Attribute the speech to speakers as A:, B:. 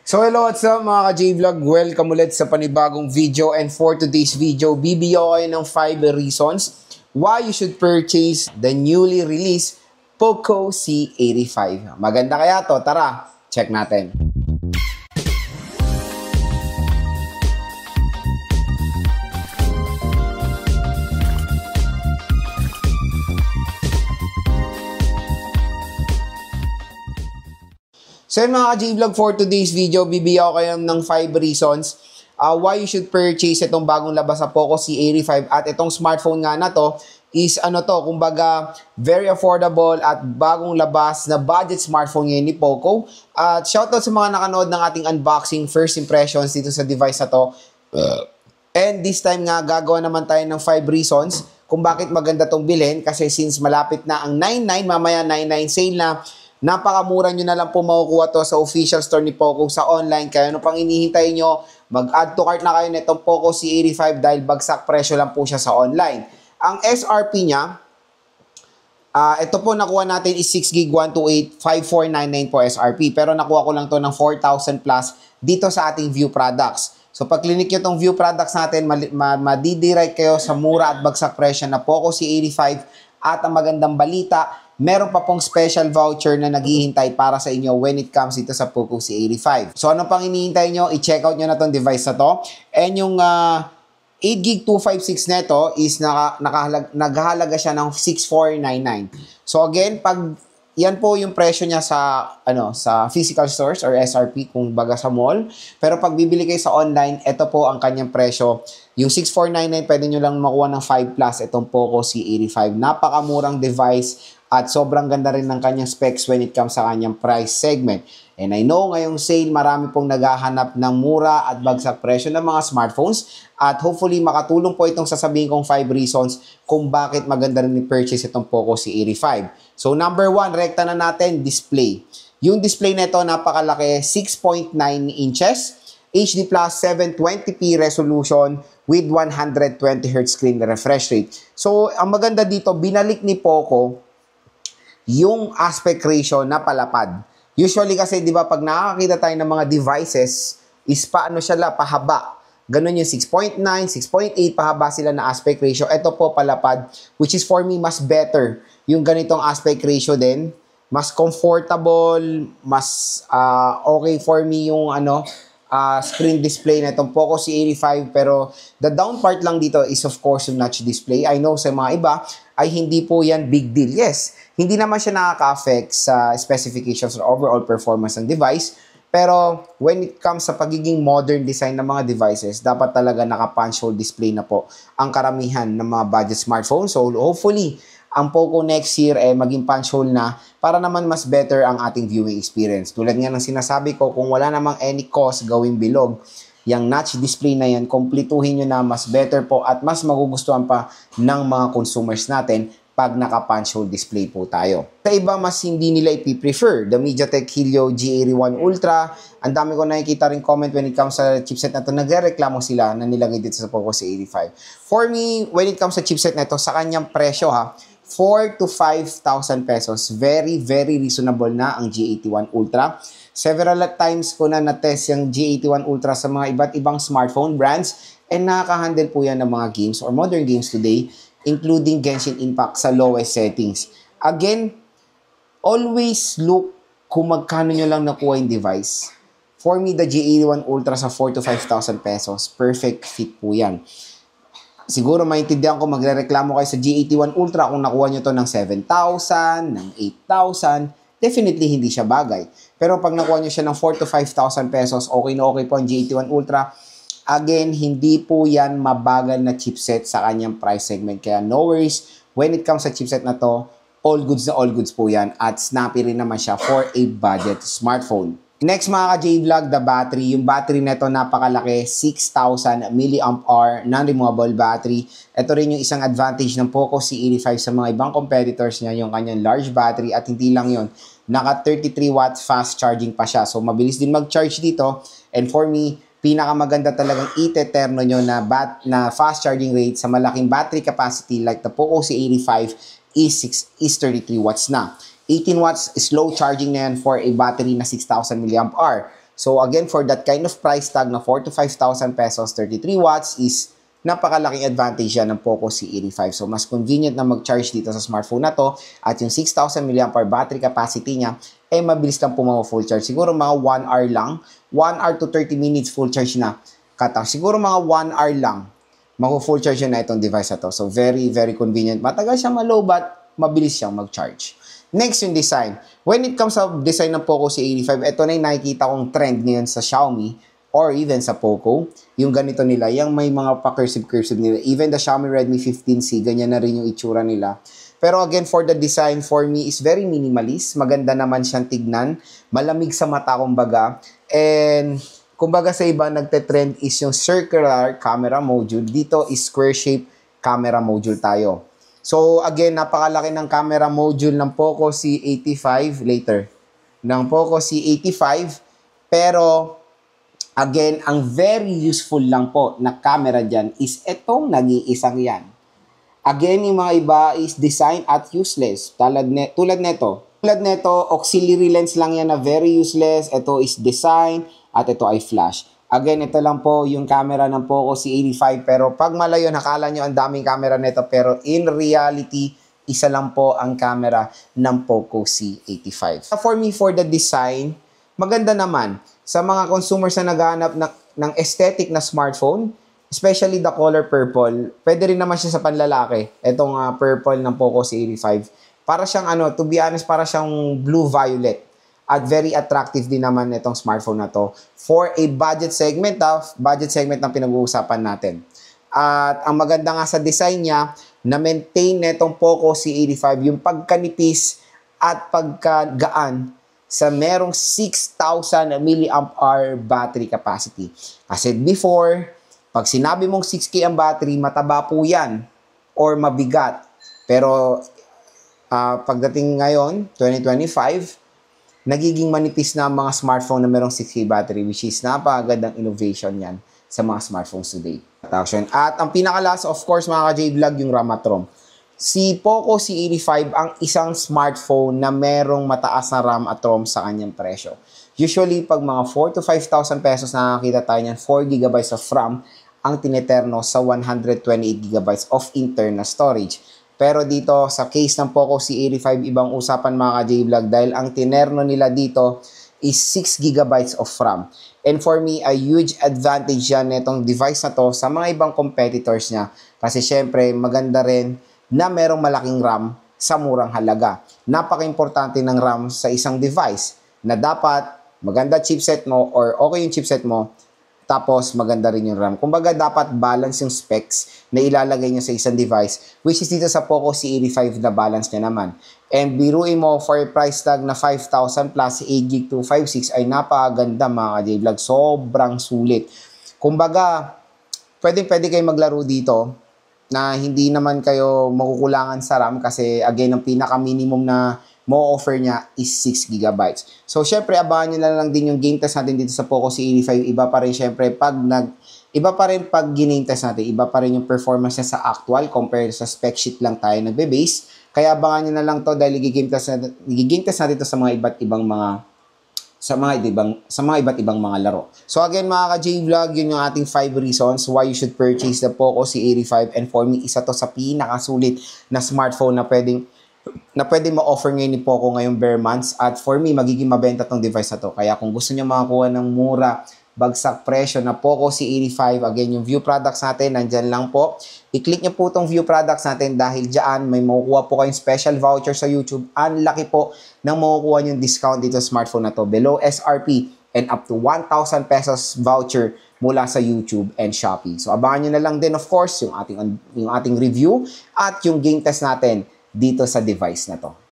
A: So hello, what's up mga ka-J-Vlog? Welcome ulit sa panibagong video, and for today's video, bibigyan ko kayo ng 5 reasons why you should purchase the newly released Poco C85. Maganda kaya to? Tara, check natin. So yun mga ka-J-Vlog, for today's video, bibigyan ko kayo ng 5 reasons why you should purchase itong bagong labas sa Poco C85. At itong smartphone nga na to is kumbaga very affordable at bagong labas na budget smartphone ngayon ni Poco. At shoutout sa mga nakanood ng ating unboxing, first impressions dito sa device na to. And this time nga, gagawa naman tayo ng 5 reasons kung bakit maganda tong bilhin. Kasi since malapit na ang 9/9, mamaya 9/9 sale na, napakamura nyo na lang po makukuha to sa official store ni Poco sa online. Kaya ano pang inihintay nyo, mag-add to cart na kayo nitong Poco C85 dahil bagsak presyo lang po siya sa online. Ang SRP niya, ito po nakuha natin is 6GB 128, 5499 po SRP. Pero nakuha ko lang to ng 4,000 plus dito sa ating View products. So pag clinic nyo itong View products natin, madidirect kayo sa mura at bagsak presyo na Poco C85. At ang magandang balita, meron pa pong special voucher na naghihintay para sa inyo when it comes dito sa Poco C85. So ano pang hinihintay nyo? I-check out nyo na tong device na to. And yung 8GB 256 neto is naghahalaga siya ng 6,499. So again, pag yan po yung presyo niya sa sa physical stores or SRP kung baga sa mall. Pero pag bibili kayo sa online, ito po ang kanyang presyo. Yung 6,499 pwede nyo lang makuha ng 5 plus itong Poco C85. Napakamurang device at sobrang ganda rin ng kanyang specs when it comes sa kanyang price segment. And I know ngayong sale, marami pong naghahanap ng mura at bagsak presyo ng mga smartphones. At hopefully makatulong po itong sasabihin kong 5 reasons kung bakit maganda rin i-purchase itong Poco C85. So number 1, rekta na natin, display. Yung display nito napakalaki, 6.9 inches, HD plus 720p resolution with 120Hz screen refresh rate. So ang maganda dito, binalik ni Poco yung aspect ratio na palapad. Usually kasi, di ba, pag nakakita tayo ng mga devices, is pahaba. Ganun yung 6.9, 6.8, pahaba sila na aspect ratio. Ito po palapad, which is for me, mas better. Yung ganitong aspect ratio din, mas comfortable, mas okay for me yung screen display na itong Poco C85. Pero the down part lang dito is of course yung notch display. I know sa mga iba ay hindi po yan big deal. Yes, hindi naman siya nakaka-affect sa specifications or overall performance ng device. Pero when it comes sa pagiging modern design ng mga devices, dapat talaga naka-punch hole display na po ang karamihan ng mga budget smartphones. So hopefully, ang Poco next year maging punch hole na para naman mas better ang ating viewing experience. Tulad nga ng sinasabi ko, kung wala namang any cost gawing bilog, yung notch display na yan, kumpletuhin nyo na, mas better po at mas magugustuhan pa ng mga consumers natin pag naka-punch hole display po tayo. Sa iba, mas hindi nila ipi-prefer the MediaTek Helio G81 Ultra. Ang dami ko nakikita rin comment when it comes sa chipset na ito, nagrereklamo sila na nilagay dito sa Poco C85. For me, when it comes sa chipset na ito, sa kanyang presyo 4,000 to 5,000 pesos. Very, very reasonable na ang G81 Ultra. Several times ko na na-test yung G81 Ultra sa mga iba't ibang smartphone brands and nakaka-handle po yan ng mga games or modern games today, including Genshin Impact sa lowest settings. Again, always look kung magkano nyo lang nakuha yung device. For me, the G81 Ultra sa 4,000 to 5,000 pesos, perfect fit po yan. Siguro maintindihan ko, magrereklamo kayo sa G81 Ultra kung nakuha nyo to ng 7,000, ng 8,000, definitely hindi siya bagay. Pero pag nakuha nyo siya ng 4,000 to 5,000 pesos, okay na okay po ang G81 Ultra. Again, hindi po yan mabagal na chipset sa kanyang price segment. Kaya no worries, when it comes sa chipset na to, all goods na all goods po yan. At snappy rin naman siya for a budget smartphone. Next mga ka-J-Vlog, the battery. Yung battery neto napakalaki, 6,000 mAh non-removable battery. Ito rin yung isang advantage ng Poco C85 sa mga ibang competitors niya, yung kanyang large battery. At hindi lang yun, naka 33 watts fast charging pa siya. So mabilis din mag-charge dito. And for me, pinakamaganda talagang iteterno nyo na fast charging rate sa malaking battery capacity like the Poco C85 is 33 watts na. 18 watts slow charging na yan for a battery na 6,000 mAh. So again, for that kind of price tag na 4 to 5,000 pesos, 33 watts is napakalaking advantage yan ng Poco C85. So mas convenient na mag-charge dito sa smartphone na to at yung 6,000 mAh battery capacity niya eh mabilis lang pumawa full charge. Siguro mga 1 hour lang, 1 hour to 30 minutes full charge na. Siguro mga 1 hour lang, full charge na itong device na to. So very, very convenient. Matagal siyang ma-low but mabilis siyang mag-charge. Next yung design. When it comes sa design ng Poco C85, ito na yung nakikita kong trend ngayon sa Xiaomi or even sa Poco. Yung ganito nila, yung may mga pa-cursive nila. Even the Xiaomi Redmi 15C, ganyan na rin yung itsura nila. Pero again, for the design, for me, is very minimalist. Maganda naman siyang tignan. Malamig sa mata, kumbaga. And kumbaga sa iba, nagte-trend is yung circular camera module. Dito is square shape camera module tayo. So again, napakalaki ng camera module ng Poco C85 later. Ng Poco C85. Pero again, ang very useful lang po na camera dyan is itong nag-iisang yan. Again, yung mga iba is design at useless. Tulad neto. Tulad neto, auxiliary lens lang yan na very useless. Ito is design at ito ay flash. Again, ito lang po yung camera ng Poco C85. Pero pag malayo, nakala nyo ang daming camera neto. Pero in reality, isa lang po ang camera ng Poco C85. For me, for the design, maganda naman. Sa mga consumers na naghahanap ng aesthetic na smartphone, especially the color purple, pwede rin naman siya sa panlalaki. Itong purple ng Poco C85. Para siyang to be honest, para siyang blue-violet. At very attractive din naman itong smartphone na to for a budget segment na pinag-uusapan natin. At ang maganda nga sa design niya, na-maintain netong Poco C85 yung pagkanipis at pagkagaan sa merong 6,000 mAh battery capacity. Kasi before, pag sinabi mong 6K ang battery, mataba po yan or mabigat. Pero pagdating ngayon, 2025, nagiging manipis na ang mga smartphone na merong 6K battery, which is napakagandang innovation yan sa mga smartphones today. At ang pinakalas, of course, mga ka-J-Vlog, yung RAM at ROM. Si Poco C85 ang isang smartphone na merong mataas na RAM at ROM sa kanyang presyo. Usually, pag mga 4 to 5,000 pesos nakakita tayo niyan, 4 GB of RAM ang tineterno sa 128 GB of internal storage. Pero dito, sa case ng Poco C85, ibang usapan mga ka-J-Vlog dahil ang tinerno nila dito is 6 GB of RAM. And for me, a huge advantage yan netong device na to sa mga ibang competitors niya. Kasi syempre, maganda rin na merong malaking RAM sa murang halaga. Napaka-importante ng RAM sa isang device na dapat maganda chipset mo or okay yung chipset mo, tapos maganda rin yung RAM. Kumbaga dapat balance yung specs na ilalagay nyo sa isang device, which is dito sa Poco C85 na balance niya naman. And biruin mo for a price tag na 5,000 plus 8GB to 56 ay napakaganda mga ka-J-Vlog. Sobrang sulit. Kumbaga, pwede kayo maglaro dito na hindi naman kayo makukulangan sa RAM kasi again, ang pinaka-minimum na mo-offer niya is 6 GB. So, syempre, abangan nyo na lang din yung game test natin dito sa Poco C85. Iba pa rin, syempre, iba pa rin pag game test natin. Iba pa rin yung performance niya sa actual compared sa spec sheet lang tayo nagbe-base. Kaya abangan nyo na lang to dahil i-game test natin to sa mga iba't ibang mga laro. So again mga ka-J-Vlog, yun yung ating 5 reasons why you should purchase the Poco C85. And for me, isa to sa pinakasulit na smartphone na pwedeng ma-offer ngayon ni Poco ngayong bare months. At for me, magiging mabenta tong device na to. Kaya kung gusto nyo makakuha ng mura, bagsak presyo na Poco C85, again, yung view products natin, nandyan lang po. I-click nyo po tong view products natin dahil dyan may makukuha po kayong special voucher sa YouTube. Ang laki po ng makukuha yung discount dito sa smartphone na to. Below SRP and up to 1,000 pesos voucher mula sa YouTube and Shopee. So abangan nyo na lang din, of course, yung ating review at yung game test natin dito sa device na to.